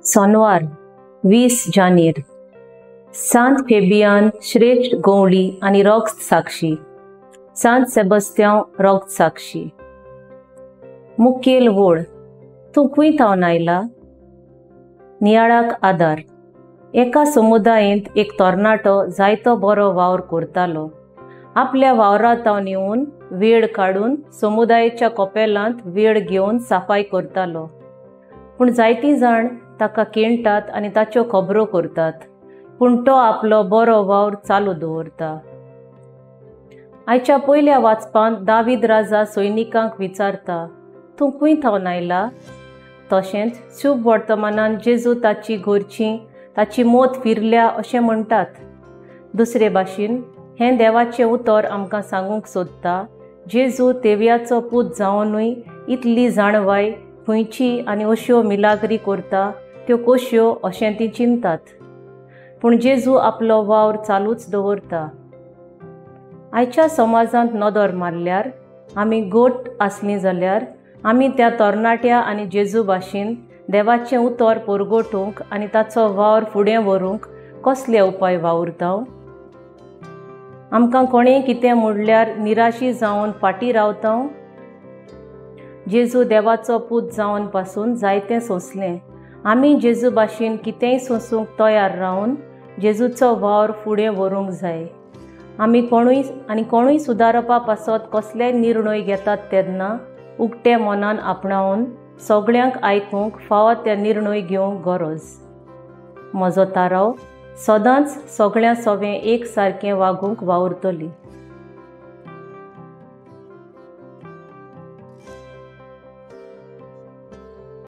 सोनवार 20 जानेर सांत फेबियान श्रेष्ठ गवळी आनी रगत साक्षी, सांत सेबस्त्यांव रगत साक्षी। मुखेल वोळ, तूं खूंय थावन आयला? नियाळाक आदार। एका समुदायेंत एक तरणाटो जायतो बरो वावर करतालो। आपल्या वावरांत येवन वेळ काडून समुदायाच्या कोपेलांत वेळ घेवन सफाई करतालो। पूण जायतीं जाण ताका केणटात आनी ताच्यो खबरो करतात, पूण तो आपलो बरो वावर चालू दवरता। आयच्या पयल्या वाचपांत दावीद राजा सैनिकांक विचारता, तूं खूंय थावन आयला? तशेंच शुभ वर्तमानांत जेजू ताची घरचीं ताची मोत फिरल्या अशें म्हणटात। दुसरे भाशेन हें देवाचें उतर आमकां सांगूंक सोदता, जेजू तेवयाचो पूत जावनूय इतली जाणवाय खंयची आनी अश्यो मिलाग्री करता त्यो कश्यो अशें तीं चिंतात। पूण जेजू आपलो वावर चालूच दवरता। आयच्या समाजांत नदर मारल्यार, आमी गोट आसलीं जाल्यार आमी त्या तरणाट्या आनी जेजू भाशेन देवाचें उतर परगटूंक आनी ताचो वावर फुडें व्हरूंक कसले उपाय वावुरतांव? आमकां कोणेंय कितें म्हणल्यार निराशी जावन फाटीं रावतांव? जेजू देवाचो पूत जावन पासून जायतें सोंसलें। आमी जेजू भाशेन कितेंय सोंसूंक तयार रावन जेजूचो वावर फुडें व्हरूंक जाय। आमी कोणूय सुदारपा पासत कसलेय निर्णय घेतात तेन्ना उक्ते मनान आपणावन सगळ्यांक आयकूंक फावो ते निर्णय घेवंक गरज। म्हजो थाराव, सदांच सगळ्यां सोबें एक सारकें वागूंक वावुरतली।